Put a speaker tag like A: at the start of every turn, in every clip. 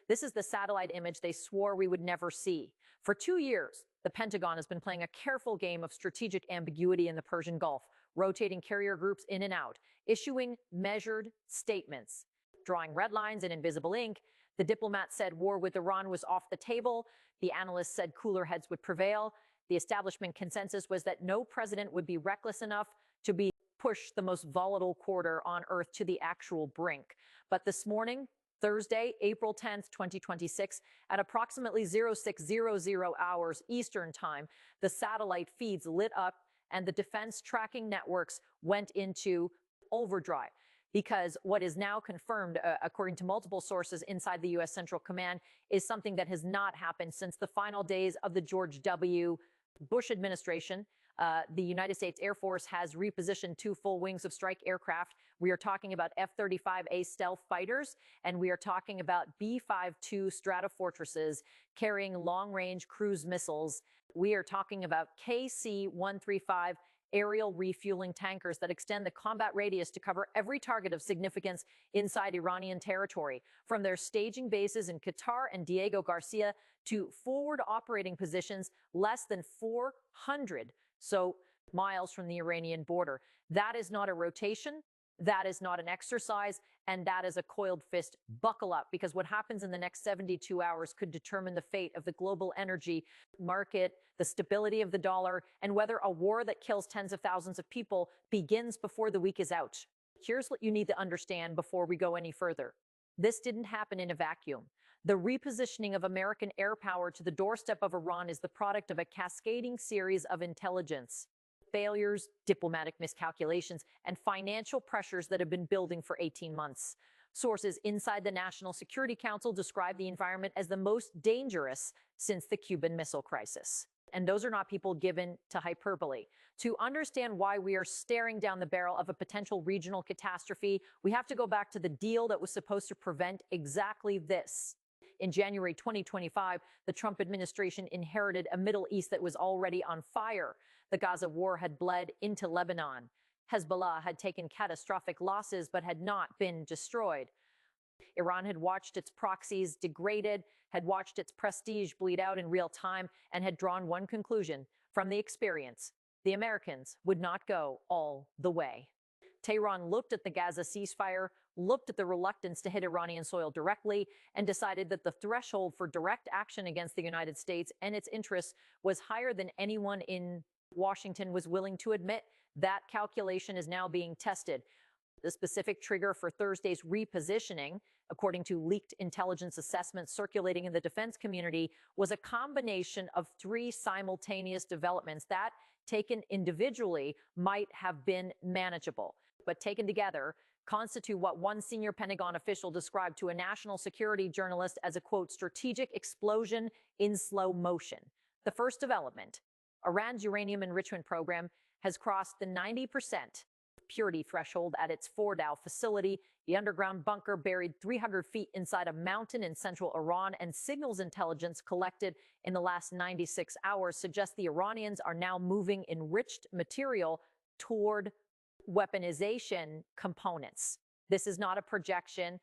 A: This is the satellite image they swore we would never see. For 2 years, the Pentagon has been playing a careful game of strategic ambiguity in the Persian Gulf, rotating carrier groups in and out, issuing measured statements, drawing red lines in invisible ink. The diplomat said war with Iran was off the table. The analysts said cooler heads would prevail. The establishment consensus was that no president would be reckless enough to push the most volatile corridor on Earth to the actual brink. But this morning, Thursday, April 10th, 2026, at approximately 0600 hours Eastern Time, the satellite feeds lit up and the defense tracking networks went into overdrive. Because what is now confirmed, according to multiple sources inside the U.S. Central Command, is something that has not happened since the final days of the George W. Bush administration. The United States Air Force has repositioned 2 full wings of strike aircraft. We are talking about F-35A stealth fighters, and we are talking about B-52 Stratofortresses carrying long-range cruise missiles. We are talking about KC-135 aerial refueling tankers that extend the combat radius to cover every target of significance inside Iranian territory, from their staging bases in Qatar and Diego Garcia to forward operating positions less than 400 miles from the Iranian border. That is not a rotation. That is not an exercise, and that is a coiled fist. Buckle up, because what happens in the next 72 hours could determine the fate of the global energy market, the stability of the dollar, and whether a war that kills tens of thousands of people begins before the week is out. Here's what you need to understand before we go any further. This didn't happen in a vacuum. The repositioning of American air power to the doorstep of Iran is the product of a cascading series of intelligence failures, diplomatic miscalculations, and financial pressures that have been building for 18 months. Sources inside the National Security Council describe the environment as the most dangerous since the Cuban Missile Crisis. And those are not people given to hyperbole. To understand why we are staring down the barrel of a potential regional catastrophe, we have to go back to the deal that was supposed to prevent exactly this. In January 2025, the Trump administration inherited a Middle East that was already on fire. The Gaza war had bled into Lebanon. Hezbollah had taken catastrophic losses but had not been destroyed. Iran had watched its proxies degraded, had watched its prestige bleed out in real time, and had drawn one conclusion from the experience: the Americans would not go all the way. Tehran looked at the Gaza ceasefire, looked at the reluctance to hit Iranian soil directly, and decided that the threshold for direct action against the United States and its interests was higher than anyone in Washington was willing to admit. That calculation is now being tested. The specific trigger for Thursday's repositioning, according to leaked intelligence assessments circulating in the defense community, was a combination of 3 simultaneous developments that, taken individually, might have been manageable, but taken together constitute what one senior Pentagon official described to a national security journalist as a, quote, strategic explosion in slow motion. The first development: Iran's uranium enrichment program has crossed the 90% purity threshold at its Fordow facility, the underground bunker buried 300 feet inside a mountain in central Iran, and signals intelligence collected in the last 96 hours suggest the Iranians are now moving enriched material toward weaponization components. This is not a projection.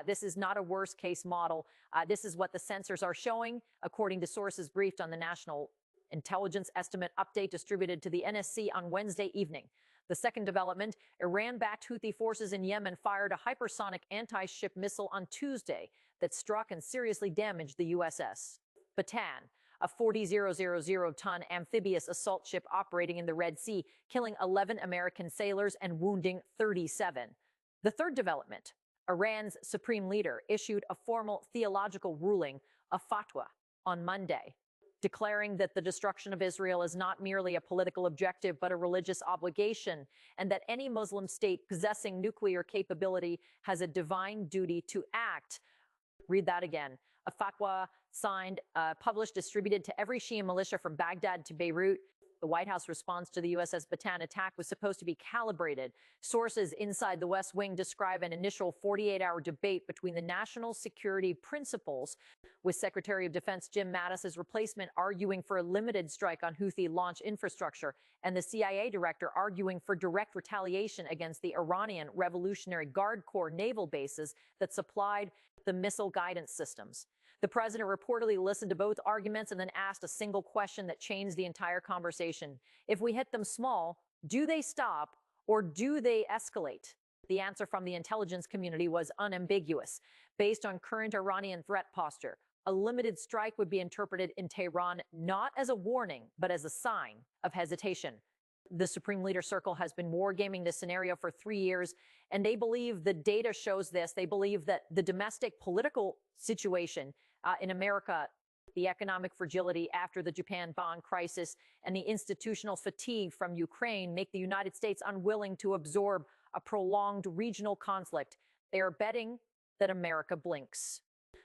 A: This is not a worst-case model. This is what the sensors are showing, according to sources briefed on the National Intelligence Estimate update distributed to the NSC on Wednesday evening. The second development: Iran-backed Houthi forces in Yemen fired a hypersonic anti-ship missile on Tuesday that struck and seriously damaged the USS Bataan, a 40,000-ton amphibious assault ship operating in the Red Sea, killing 11 American sailors and wounding 37. The third development: Iran's supreme leader issued a formal theological ruling, a fatwa, on Monday, declaring that the destruction of Israel is not merely a political objective but a religious obligation, and that any Muslim state possessing nuclear capability has a divine duty to act. Read that again. A fatwa signed, published, distributed to every Shia militia from Baghdad to Beirut. The White House response to the USS Bataan attack was supposed to be calibrated. Sources inside the West Wing describe an initial 48-hour debate between the national security principles, with Secretary of Defense Jim Mattis's replacement arguing for a limited strike on Houthi launch infrastructure, and the CIA director arguing for direct retaliation against the Iranian Revolutionary Guard Corps naval bases that supplied the missile guidance systems. The president reportedly listened to both arguments and then asked a single question that changed the entire conversation. If we hit them small, do they stop or do they escalate? The answer from the intelligence community was unambiguous. Based on current Iranian threat posture, a limited strike would be interpreted in Tehran not as a warning, but as a sign of hesitation. The Supreme Leader Circle has been wargaming this scenario for 3 years, and they believe the data shows this. They believe that the domestic political situation in America, the economic fragility after the Japan bond crisis, and the institutional fatigue from Ukraine make the United States unwilling to absorb a prolonged regional conflict. They are betting that America blinks.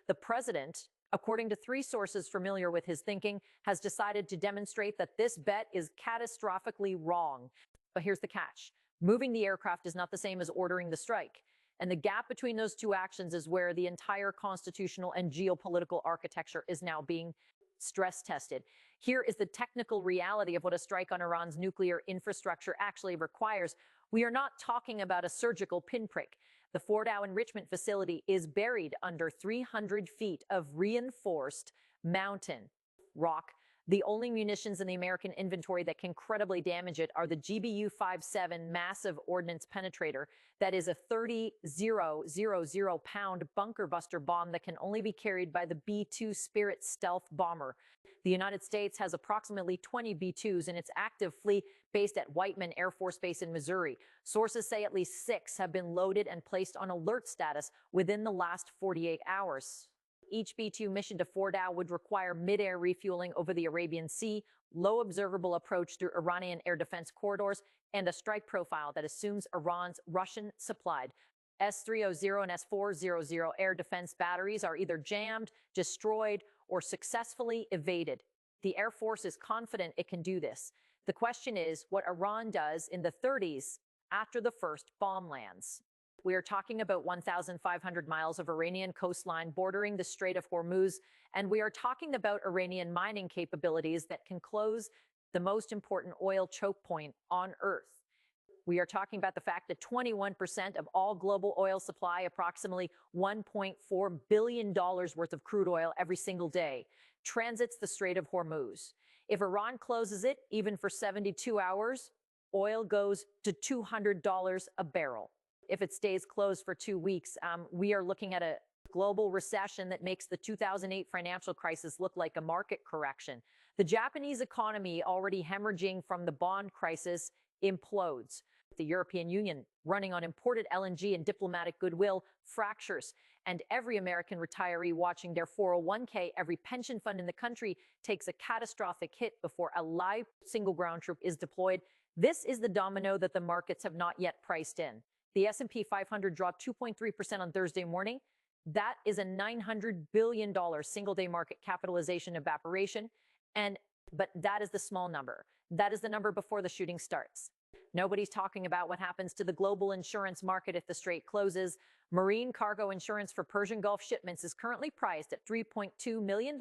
A: The president, according to 3 sources familiar with his thinking, has decided to demonstrate that this bet is catastrophically wrong. But here's the catch. Moving the aircraft is not the same as ordering the strike. And the gap between those 2 actions is where the entire constitutional and geopolitical architecture is now being stress tested. Here is the technical reality of what a strike on Iran's nuclear infrastructure actually requires. We are not talking about a surgical pinprick. The Fordow enrichment facility is buried under 300 feet of reinforced mountain rock. The only munitions in the American inventory that can credibly damage it are the GBU-57 massive ordnance penetrator. That is a 30,000-pound bunker buster bomb that can only be carried by the B-2 Spirit stealth bomber. The United States has approximately 20 B-2s in its active fleet based at Whiteman Air Force Base in Missouri. Sources say at least 6 have been loaded and placed on alert status within the last 48 hours. Each B-2 mission to Fordow would require mid-air refueling over the Arabian Sea, low observable approach through Iranian air defense corridors, and a strike profile that assumes Iran's Russian-supplied S-300 and S-400 air defense batteries are either jammed, destroyed, or successfully evaded. The Air Force is confident it can do this. The question is what Iran does in the 30s after the first bomb lands. We are talking about 1,500 miles of Iranian coastline bordering the Strait of Hormuz, and we are talking about Iranian mining capabilities that can close the most important oil choke point on Earth. We are talking about the fact that 21% of all global oil supply, approximately $1.4 billion worth of crude oil every single day, transits the Strait of Hormuz. If Iran closes it, even for 72 hours, oil goes to $200 a barrel. If it stays closed for 2 weeks, we are looking at a global recession that makes the 2008 financial crisis look like a market correction. The Japanese economy, already hemorrhaging from the bond crisis, implodes. The European Union, running on imported LNG and diplomatic goodwill, fractures. And every American retiree watching their 401k, every pension fund in the country takes a catastrophic hit before a live single ground troop is deployed. This is the domino that the markets have not yet priced in. The S&P 500 dropped 2.3% on Thursday morning. That is a $900 billion single-day market capitalization evaporation. But that is the small number. That is the number before the shooting starts. Nobody's talking about what happens to the global insurance market if the strait closes. Marine cargo insurance for Persian Gulf shipments is currently priced at $3.2 million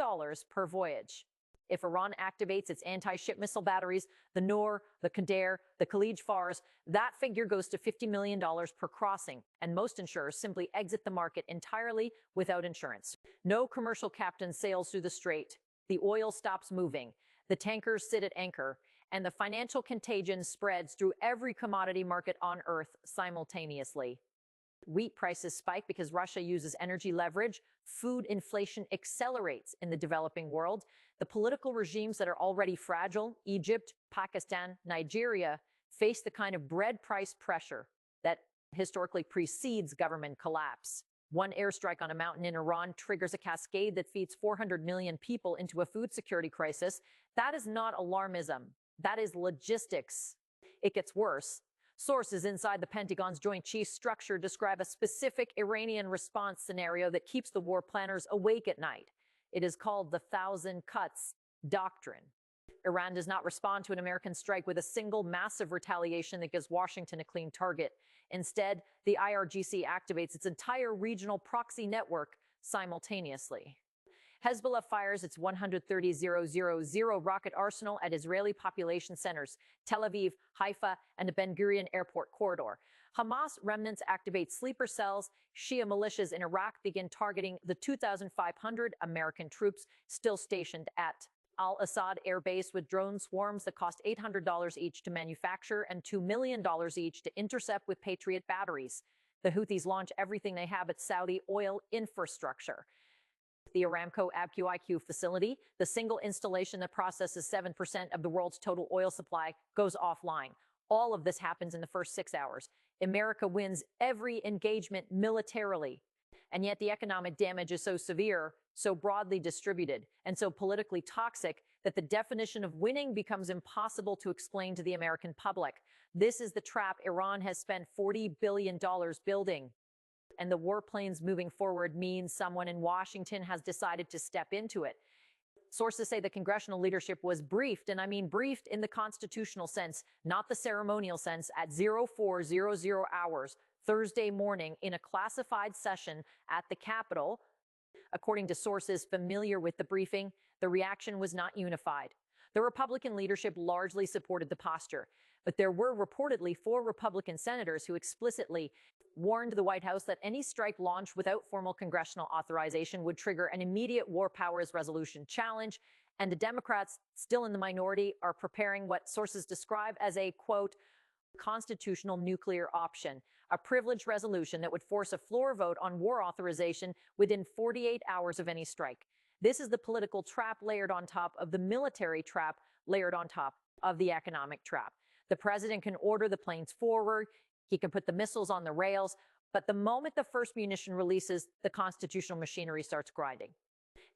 A: per voyage. If Iran activates its anti-ship missile batteries, the Noor, the Qadr, the Khalij Fars, that figure goes to $50 million per crossing, and most insurers simply exit the market entirely without insurance. No commercial captain sails through the strait. The oil stops moving. The tankers sit at anchor, and the financial contagion spreads through every commodity market on Earth simultaneously. Wheat prices spike because Russia uses energy leverage. Food inflation accelerates in the developing world. The political regimes that are already fragile, Egypt, Pakistan, Nigeria, face the kind of bread price pressure that historically precedes government collapse. One airstrike on a mountain in Iran triggers a cascade that feeds 400 million people into a food security crisis. That is not alarmism. That is logistics. It gets worse. Sources inside the Pentagon's Joint Chiefs structure describe a specific Iranian response scenario that keeps the war planners awake at night. It is called the Thousand Cuts Doctrine. Iran does not respond to an American strike with a single massive retaliation that gives Washington a clean target. Instead, the IRGC activates its entire regional proxy network simultaneously. Hezbollah fires its 130,000 rocket arsenal at Israeli population centers, Tel Aviv, Haifa, and the Ben Gurion airport corridor. Hamas remnants activate sleeper cells. Shia militias in Iraq begin targeting the 2,500 American troops still stationed at Al-Assad air base with drone swarms that cost $800 each to manufacture and $2 million each to intercept with Patriot batteries. The Houthis launch everything they have at Saudi oil infrastructure. The Aramco AbQIQ facility, the single installation that processes 7% of the world's total oil supply, goes offline. All of this happens in the first 6 hours. America wins every engagement militarily. And yet the economic damage is so severe, so broadly distributed, and so politically toxic that the definition of winning becomes impossible to explain to the American public. This is the trap Iran has spent $40 billion building. And the warplanes moving forward means someone in Washington has decided to step into it. Sources say the congressional leadership was briefed, and I mean briefed in the constitutional sense, not the ceremonial sense, at 0400 hours Thursday morning in a classified session at the Capitol. According to sources familiar with the briefing, the reaction was not unified. The Republican leadership largely supported the posture, but there were reportedly 4 Republican senators who explicitly warned the White House that any strike launched without formal congressional authorization would trigger an immediate war powers resolution challenge, and the Democrats, still in the minority, are preparing what sources describe as a, quote, constitutional nuclear option, a privileged resolution that would force a floor vote on war authorization within 48 hours of any strike. This is the political trap layered on top of the military trap layered on top of the economic trap. The president can order the planes forward, he can put the missiles on the rails, but the moment the first munition releases, the constitutional machinery starts grinding.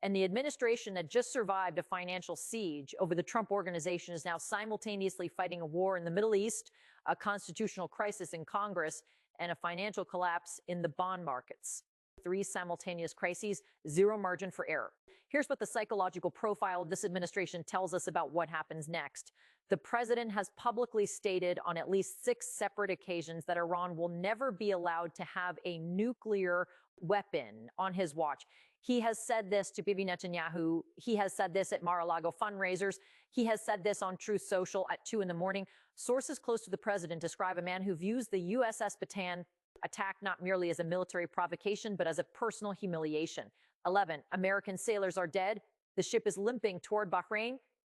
A: And the administration that just survived a financial siege over the Trump Organization is now simultaneously fighting a war in the Middle East, a constitutional crisis in Congress, and a financial collapse in the bond markets. 3 simultaneous crises, 0 margin for error. Here's what the psychological profile of this administration tells us about what happens next. The president has publicly stated on at least 6 separate occasions that Iran will never be allowed to have a nuclear weapon on his watch. He has said this to Bibi Netanyahu. He has said this at Mar-a-Lago fundraisers. He has said this on Truth Social at 2 in the morning. Sources close to the president describe a man who views the USS Bataan attack not merely as a military provocation, but as a personal humiliation. 11. American sailors are dead. The ship is limping toward Bahrain.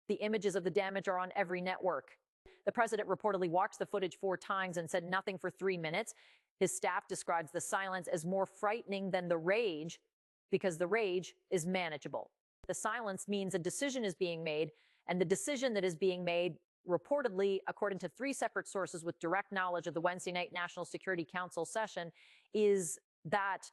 A: The images of the damage are on every network. The president reportedly watched the footage 4 times and said nothing for 3 minutes. His staff describes the silence as more frightening than the rage, because the rage is manageable. The silence means a decision is being made, and the decision that is being made, reportedly, according to 3 separate sources with direct knowledge of the Wednesday night National Security Council session, is that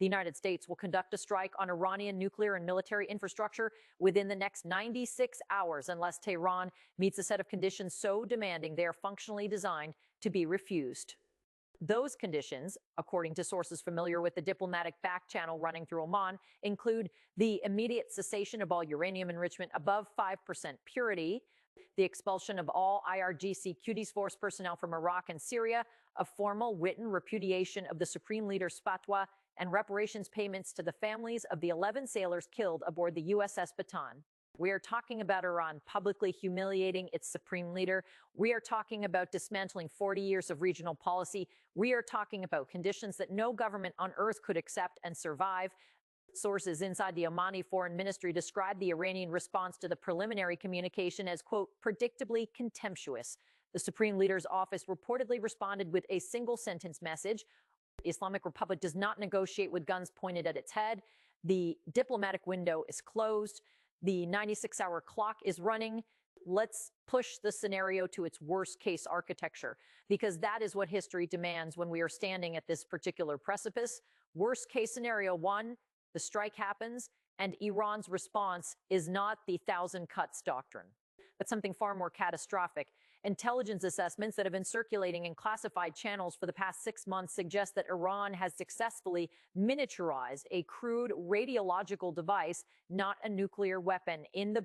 A: the United States will conduct a strike on Iranian nuclear and military infrastructure within the next 96 hours unless Tehran meets a set of conditions so demanding they are functionally designed to be refused. Those conditions, according to sources familiar with the diplomatic back channel running through Oman, include the immediate cessation of all uranium enrichment above 5% purity, the expulsion of all IRGC Quds Force personnel from Iraq and Syria, a formal written repudiation of the Supreme Leader's fatwa, and reparations payments to the families of the 11 sailors killed aboard the USS Bataan. We are talking about Iran publicly humiliating its supreme leader. We are talking about dismantling 40 years of regional policy. We are talking about conditions that no government on earth could accept and survive. Sources inside the Omani Foreign Ministry described the Iranian response to the preliminary communication as, quote, predictably contemptuous. The supreme leader's office reportedly responded with a single-sentence message. The Islamic Republic does not negotiate with guns pointed at its head. The diplomatic window is closed. The 96-hour clock is running. Let's push the scenario to its worst-case architecture, because that is what history demands when we are standing at this particular precipice. Worst-case scenario 1, the strike happens, and Iran's response is not the 1,000 cuts doctrine, but something far more catastrophic. Intelligence assessments that have been circulating in classified channels for the past 6 months suggest that Iran has successfully miniaturized a crude radiological device, not a nuclear weapon in the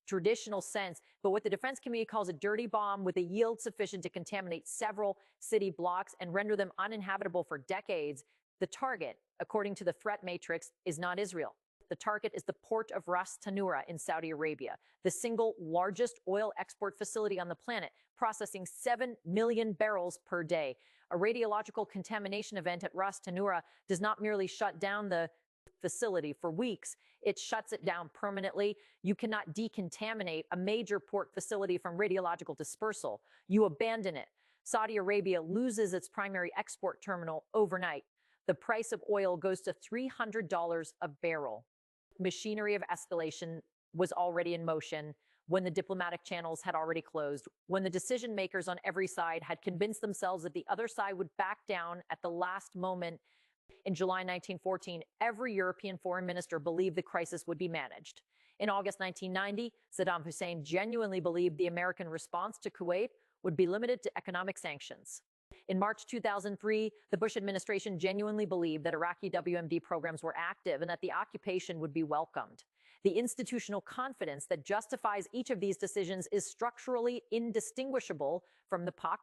A: traditional sense, but what the defense community calls a dirty bomb with a yield sufficient to contaminate several city blocks and render them uninhabitable for decades. The target, according to the threat matrix, is not Israel. The target is the port of Ras Tanura in Saudi Arabia, the single largest oil export facility on the planet, processing 7 million barrels per day. A radiological contamination event at Ras Tanura does not merely shut down the facility for weeks, it shuts it down permanently. You cannot decontaminate a major port facility from radiological dispersal. You abandon it. Saudi Arabia loses its primary export terminal overnight. The price of oil goes to $300 a barrel. Machinery of escalation was already in motion when the diplomatic channels had already closed, when the decision makers on every side had convinced themselves that the other side would back down at the last moment. In July 1914, every European foreign minister believed the crisis would be managed. In August 1990, Saddam Hussein genuinely believed the American response to Kuwait would be limited to economic sanctions. In March 2003, the Bush administration genuinely believed that Iraqi WMD programs were active and that the occupation would be welcomed. The institutional confidence that justifies each of these decisions is structurally indistinguishable from the POC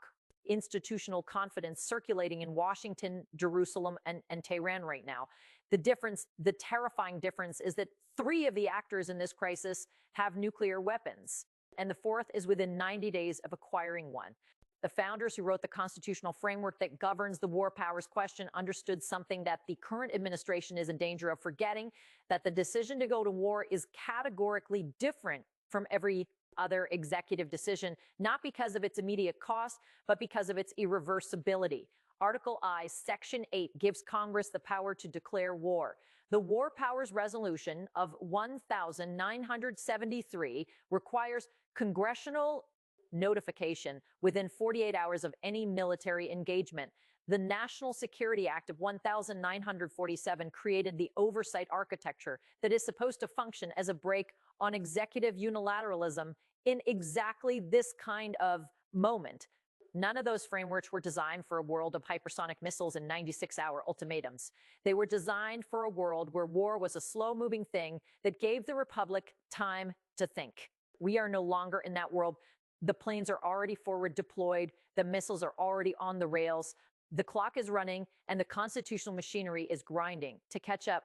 A: institutional confidence circulating in Washington, Jerusalem, and Tehran right now. The terrifying difference is that 3 of the actors in this crisis have nuclear weapons, and the 4th is within 90 days of acquiring one. The founders who wrote the constitutional framework that governs the war powers question understood something that the current administration is in danger of forgetting, that the decision to go to war is categorically different from every other executive decision, not because of its immediate cost, but because of its irreversibility. Article I, Section 8 gives Congress the power to declare war. The War Powers Resolution of 1973 requires congressional notification within 48 hours of any military engagement. The National Security Act of 1947 created the oversight architecture that is supposed to function as a brake on executive unilateralism in exactly this kind of moment. None of those frameworks were designed for a world of hypersonic missiles and 96-hour ultimatums. They were designed for a world where war was a slow-moving thing that gave the Republic time to think. We are no longer in that world. The planes are already forward deployed. The missiles are already on the rails. The clock is running, and the constitutional machinery is grinding to catch up.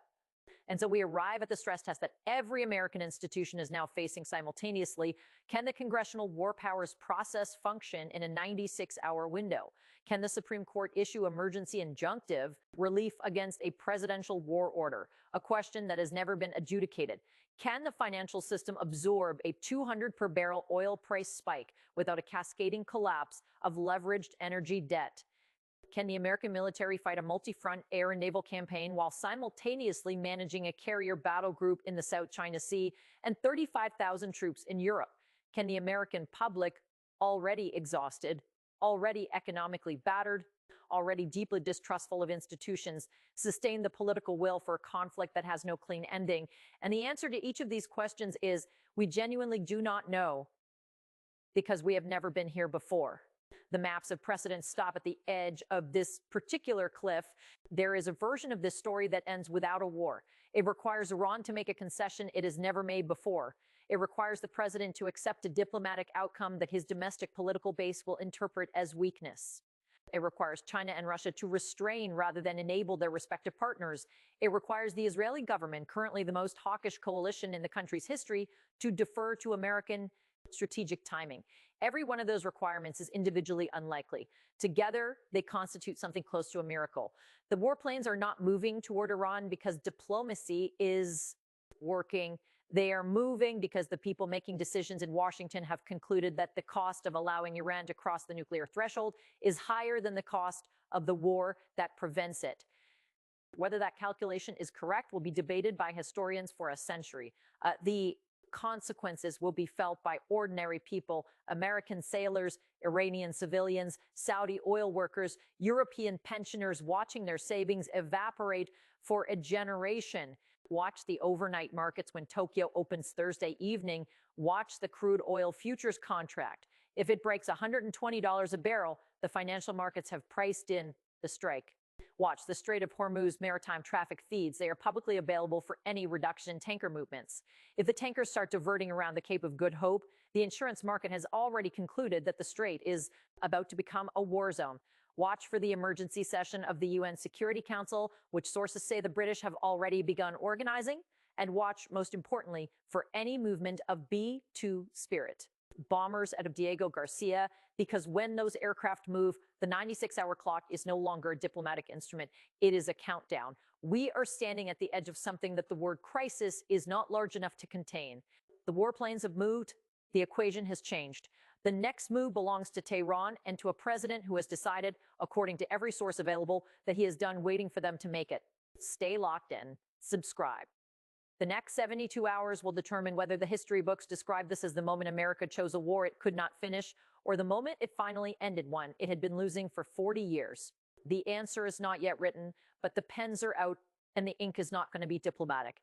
A: And so we arrive at the stress test that every American institution is now facing simultaneously. Can the congressional war powers process function in a 96-hour window? Can the Supreme Court issue emergency injunctive relief against a presidential war order? A question that has never been adjudicated. Can the financial system absorb a 200 per barrel oil price spike without a cascading collapse of leveraged energy debt? Can the American military fight a multi-front air and naval campaign while simultaneously managing a carrier battle group in the South China Sea and 35,000 troops in Europe? Can the American public, already exhausted, already economically battered, already deeply distrustful of institutions, sustain the political will for a conflict that has no clean ending? And the answer to each of these questions is we genuinely do not know, because we have never been here before. The maps of precedent stop at the edge of this particular cliff. There is a version of this story that ends without a war. It requires Iran to make a concession it has never made before. It requires the president to accept a diplomatic outcome that his domestic political base will interpret as weakness. It requires China and Russia to restrain rather than enable their respective partners. It requires the Israeli government, currently the most hawkish coalition in the country's history, to defer to American strategic timing. Every one of those requirements is individually unlikely. Together, they constitute something close to a miracle. The warplanes are not moving toward Iran because diplomacy is working. They are moving because the people making decisions in Washington have concluded that the cost of allowing Iran to cross the nuclear threshold is higher than the cost of the war that prevents it. Whether that calculation is correct will be debated by historians for a century. The consequences will be felt by ordinary people, American sailors, Iranian civilians, Saudi oil workers, European pensioners watching their savings evaporate for a generation. Watch the overnight markets when Tokyo opens Thursday evening. Watch the crude oil futures contract. If it breaks $120 a barrel, the financial markets have priced in the strike. Watch the Strait of Hormuz maritime traffic feeds. They are publicly available for any reduction in tanker movements. If the tankers start diverting around the Cape of Good Hope, the insurance market has already concluded that the strait is about to become a war zone. Watch for the emergency session of the UN Security Council, which sources say the British have already begun organizing. and watch, most importantly, for any movement of B-2 Spirit bombers out of Diego Garcia, because when those aircraft move, the 96-hour clock is no longer a diplomatic instrument. It is a countdown. We are standing at the edge of something that the word crisis is not large enough to contain. The warplanes have moved. The equation has changed. The next move belongs to Tehran and to a president who has decided, according to every source available, that he is done waiting for them to make it. Stay locked in. Subscribe. The next 72 hours will determine whether the history books describe this as the moment America chose a war it could not finish, or the moment it finally ended one it had been losing for 40 years. The answer is not yet written, but the pens are out and the ink is not going to be diplomatic.